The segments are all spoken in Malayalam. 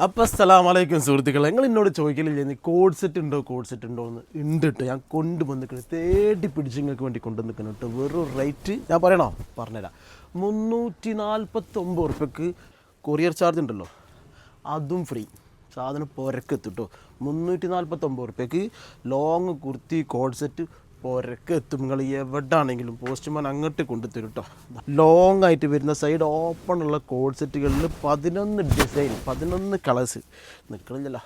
അപ്പോൾ അസ്സലാമലൈക്കും സുഹൃത്തുക്കളെ, നിങ്ങൾ എന്നോട് ചോദിക്കലില്ലേ കോഡ് സെറ്റ് ഉണ്ടോ എന്ന് ഉണ്ട് കേട്ടോ. ഞാൻ കൊണ്ടുവന്നിട്ട് തേടി പിടിച്ച് നിങ്ങൾക്ക് വേണ്ടി കൊണ്ടുവന്നിരിക്കണം കേട്ടോ. വെറും റേറ്റ് ഞാൻ പറയണോ? പറഞ്ഞുതരാം. 349 ഉറുപ്പ്യക്ക് കൊറിയർ ചാർജ് ഉണ്ടല്ലോ, അതും ഫ്രീ. സാധനം പുരക്കെത്തും കേട്ടോ. 349 ഉറുപ്പ്യക്ക് ലോങ് കുർത്തി കോഡ് സെറ്റ് പുരക്കെത്തും. നിങ്ങൾ എവിടെയാണെങ്കിലും പോസ്റ്റ്മാൻ അങ്ങോട്ട് കൊണ്ടുതരും കേട്ടോ. ലോങ് ആയിട്ട് വരുന്ന സൈഡ് ഓപ്പൺ ഉള്ള കോഡ് സെറ്റുകളിൽ 11 ഡിസൈൻ 11 കളേഴ്സ് നിൽക്കണില്ലല്ലോ.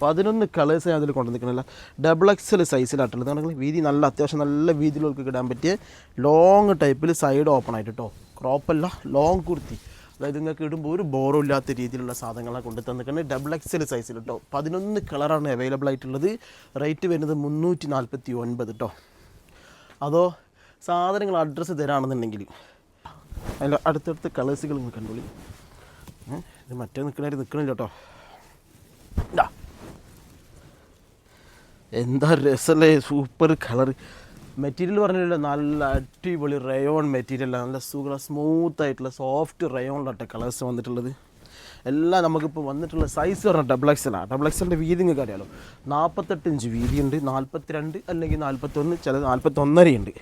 11 കളേഴ്സ് ഞാൻ അതിൽ കൊണ്ടു നിൽക്കണില്ല. XXL സൈസിലായിട്ടുള്ളത് ആണെങ്കിൽ വീതി നല്ല അത്യാവശ്യം നല്ല വീതിയിലേക്ക് ഇടാൻ പറ്റിയ ലോങ് ടൈപ്പിൽ സൈഡ് ഓപ്പൺ ആയിട്ട് കേട്ടോ. ക്രോപ്പല്ല, ലോങ് കുർത്തി. അതായത് നിങ്ങൾക്ക് ഇടുമ്പോൾ ഒരു ബോറും ഇല്ലാത്ത രീതിയിലുള്ള സാധനങ്ങളാണ് കൊണ്ടു തന്നിട്ടുണ്ട്. XXL സൈസിൽ കേട്ടോ. 11 കളറാണ് അവൈലബിൾ ആയിട്ടുള്ളത്. റേറ്റ് വരുന്നത് 349 കേട്ടോ. അതോ സാധനങ്ങൾ അഡ്രസ്സ് തരാണെന്നുണ്ടെങ്കിൽ അതിൻ്റെ അടുത്തടുത്ത് കളേഴ്സുകൾ നിങ്ങൾ കണ്ടോളി. ഇത് മറ്റേ നിൽക്കണില്ല കേട്ടോ. എന്താ രസമല്ലേ, സൂപ്പർ കളർ. മെറ്റീരിയൽ പറഞ്ഞില്ല, നല്ല അടിപൊളി റയോൺ മെറ്റീരിയലാണ്. നല്ല സുഖം സ്മൂത്ത് ആയിട്ടുള്ള സോഫ്റ്റ് റയോണിലാട്ടെ കളേഴ്സ് വന്നിട്ടുള്ളത്. എല്ലാം നമുക്കിപ്പോൾ വന്നിട്ടുള്ള സൈസ് പറഞ്ഞാൽ XXL ആണ്. XXLൻ്റെ വീതി നിങ്ങൾക്ക് അറിയാമല്ലോ. 48 ഇഞ്ച് വീതിയുണ്ട്, 42 അല്ലെങ്കിൽ 41, ചില 41.5 ഉണ്ട്.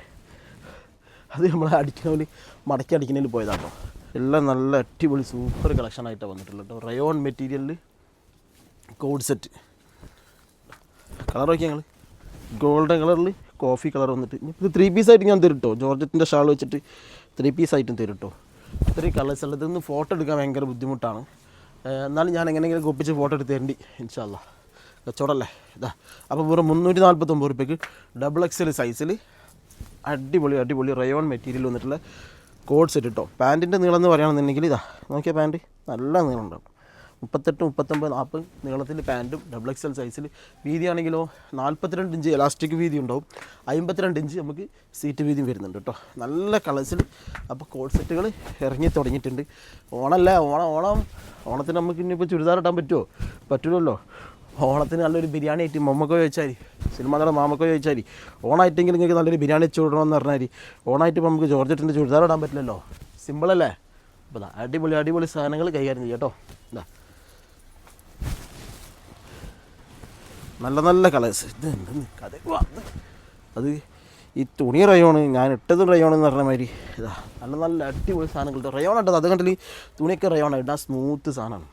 അത് നമ്മൾ അടിക്കുന്നതിൽ മടക്കി അടിക്കുന്നതിൽ പോയതാട്ടോ. എല്ലാം നല്ല അടിപൊളി സൂപ്പർ കളക്ഷനായിട്ടാണ് വന്നിട്ടുള്ളത് കേട്ടോ. റയോൺ മെറ്റീരിയലിൽ കോഡ് സെറ്റ് കളർ നോക്കിയാൽ ഞങ്ങൾ ഗോൾഡൻ കളറിൽ കോഫി കളർ വന്നിട്ട് ഇത് 3 പീസായിട്ട് ഞാൻ തരും കേട്ടോ. ജോർജറ്റിൻ്റെ ഷാൾ വെച്ചിട്ട് 3 പീസായിട്ടും തരും കേട്ടോ. ഇത്രയും കളേഴ്സ് ഉള്ളത്. ഇതൊന്ന് ഫോട്ടോ എടുക്കാൻ ഭയങ്കര ബുദ്ധിമുട്ടാണ്. എന്നാലും ഞാൻ എങ്ങനെയെങ്കിലും ഒപ്പിച്ച് ഫോട്ടോ എടുത്ത് തരേണ്ടി ഇൻഷാ അല്ലാ. കച്ചവടമല്ലേ ഇതാ. അപ്പോൾ വെറും 349 ഉറുപ്പ്യക്ക് XXL സൈസിൽ അടിപൊളി റയോൺ മെറ്റീരിയൽ വന്നിട്ടുള്ള കോഡ് സെറ്റ് കേട്ടോ. പാൻറ്റിൻ്റെ നീളം എന്ന് പറയുകയാണെന്നുണ്ടെങ്കിൽ ഇതാ നോക്കിയാൽ പാൻറ്റ് നല്ല നീളം ഉണ്ടാവും. 38, 39, 40 നീളത്തിൽ പാൻറ്റും. XXL സൈസിൽ വീതിയാണെങ്കിലോ 42 ഇഞ്ച് എലാസ്റ്റിക് വീതി ഉണ്ടാവും. 52 ഇഞ്ച് നമുക്ക് സീറ്റ് വീതിയും വരുന്നുണ്ട് കേട്ടോ. നല്ല കളേഴ്സിൽ അപ്പോൾ കോഡ് സെറ്റുകൾ ഇറങ്ങി തുടങ്ങിയിട്ടുണ്ട്. ഓണമല്ലേ, ഓണത്തിന് നമുക്ക് ഇനിയിപ്പോൾ ചുരിദാർ ഇടാൻ പറ്റുമോ? പറ്റില്ലല്ലോ. ഓണത്തിന് നല്ലൊരു ബിരിയാണി ആയിട്ട് മമ്മക്കോ ചോദിച്ചാൽ, സിനിമ നടന്ന മാമക്കോ ചോദിച്ചാൽ, ഓണായിട്ടെങ്കിൽ നിങ്ങൾക്ക് നല്ലൊരു ബിരിയാണി വെച്ച് വിടണമെന്ന് പറഞ്ഞാൽ, ഓണായിട്ട് ഇപ്പോൾ നമുക്ക് ജോർജറ്റിൻ്റെ ചുരിദാർ ഇടാൻ പറ്റില്ലല്ലോ. സിമ്പിളല്ലേ? അപ്പോൾ അടിപൊളി സാധനങ്ങൾ കൈകാര്യം ചെയ്യാം കേട്ടോ. ഇതാ നല്ല കളേഴ്സ്. ഇത് എന്തെന്ന് കഥ അത് ഈ തുണി റയോണ്, ഞാൻ ഇട്ടതും റയോണെന്ന് പറഞ്ഞ മാതിരി ഇതാ നല്ല അടിപൊളി സാധനങ്ങൾ കേട്ടോ. റയോൺ ഇട്ടത് അത് കണ്ടില്ല, തുണിയൊക്കെ റയോണാണ്. ഇടാൻ സ്മൂത്ത് സാധനമാണ്.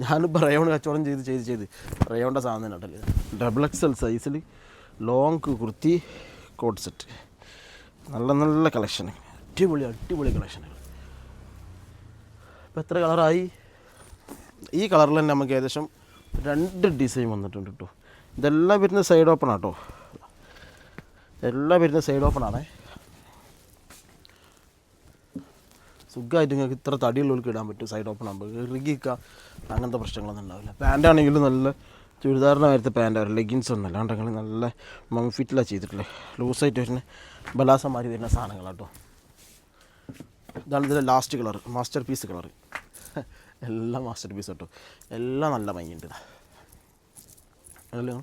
ഞാനിപ്പോൾ റയോൺ കച്ചവടം ചെയ്ത് റയോണിൻ്റെ സാധനം തന്നെ ഉണ്ടല്ലോ. XXL സൈസിൽ ലോങ് കുർത്തി കോഡ് സെറ്റ് നല്ല കളക്ഷൻ. അടിപൊളി കളക്ഷനുകൾ. ഇപ്പോൾ എത്ര കളറായി? ഈ കളറിൽ തന്നെ നമുക്ക് ഏകദേശം 2 ഡിസൈൻ വന്നിട്ടുണ്ട് കേട്ടോ. ഇതെല്ലാം വരുന്ന സൈഡ് ഓപ്പൺ ആട്ടോ. എല്ലാം വരുന്ന സൈഡ് ഓപ്പൺ ആണേ. സുഖമായിട്ട് നിങ്ങൾക്ക് ഇത്ര തടിയുള്ളവർക്ക് ഇടാൻ പറ്റും. സൈഡ് ഓപ്പൺ ആകുമ്പോൾ ഇറുകിക്കുക അങ്ങനത്തെ പ്രശ്നങ്ങളൊന്നും ഉണ്ടാവില്ല. പാൻറ്റാണെങ്കിലും നല്ല ചുരിദാറിന് വരുന്ന പാൻറ്റാണ്, ലെഗിൻസ് ഒന്നും അല്ലാണ്ടെങ്കിൽ നല്ല മംഫിറ്റിലാണ് ചെയ്തിട്ടുള്ളത്. ലൂസായിട്ട് വരുന്ന ബലാസമാരി വരുന്ന സാധനങ്ങളാട്ടോ. ഇതാണ് ഇതിൻ്റെ last colour, masterpiece colour. എല്ലാം മാസ്റ്റർ പീസ് കേട്ടോ. എല്ലാം നല്ല ഭംഗിയുണ്ട്. അല്ലോ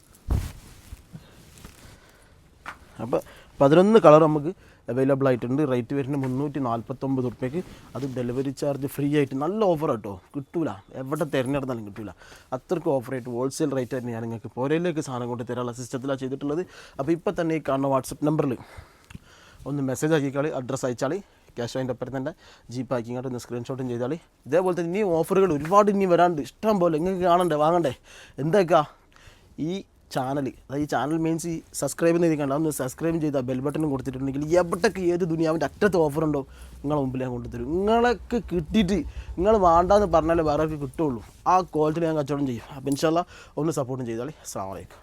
അപ്പോൾ 11 കളർ നമുക്ക് അവൈലബിൾ ആയിട്ടുണ്ട്. റേറ്റ് വരുന്നത് 349 ഉറുപ്പ്യക്ക്. അത് ഡെലിവറി ചാർജ് ഫ്രീ ആയിട്ട് നല്ല ഓഫർ കേട്ടോ. കിട്ടൂല, എവിടെ തിരഞ്ഞെടുത്താലും കിട്ടൂല. അത്രയ്ക്ക് ഓഫർ ആയിട്ട് ഹോൾസെയിൽ റേറ്റ് ആയിട്ട് ഞാൻ നിങ്ങൾക്ക് പോരയിലേക്ക് സാധനം കൊണ്ട് തരാനുള്ള സിസ്റ്റത്തിലാണ് ചെയ്തിട്ടുള്ളത്. അപ്പോൾ ഇപ്പോൾ തന്നെ ഈ കാണുന്ന വാട്സപ്പ് നമ്പറിൽ ഒന്ന് മെസ്സേജ് ആക്കിക്കാളി, അഡ്രസ്സ് അയച്ചാൽ ക്യാഷ് അതിൻ്റെ ഒപ്പം തന്നെ ജീപ്പ് ആക്കിങ്ങോട്ട് ഒന്ന് സ്ക്രീൻഷോട്ടും ചെയ്താൽ. ഇതേപോലെ തന്നെ ഇനി ഓഫറുകൾ ഒരുപാട് ഇനി വരാണ്ട് ഇഷ്ടം പോലെ. നിങ്ങൾക്ക് കാണണ്ടേ, വാങ്ങണ്ടേ? എന്തൊക്കെയാ ഈ ചാനൽ, അതായത് ഈ ചാനൽ മീൻസ് ഈ സബ്സ്ക്രൈബ് ചെയ്തിരിക്കണ്ട, ഒന്ന് സബ്സ്ക്രൈബ് ചെയ്താൽ ബെൽ ബട്ടണും കൊടുത്തിട്ടുണ്ടെങ്കിൽ എവിടേക്ക് ഏത് ദുനിയാവിൻ്റെ അറ്റത്ത് ഓഫറുണ്ടോ നിങ്ങളെ മുമ്പിൽ ഞാൻ കൊണ്ടുതരും. നിങ്ങൾക്ക് കിട്ടിയിട്ട് നിങ്ങൾ വേണ്ടാന്ന് പറഞ്ഞാലേ വേറെ കിട്ടുള്ളൂ. ആ ക്വാളിറ്റിയിൽ ഞാൻ കച്ചവടം ചെയ്യും. അപ്പോൾ ഇൻഷാ അല്ലാഹ് ഒന്ന് സപ്പോർട്ടും ചെയ്താൽ. അസ്സലാമു അലൈക്കും.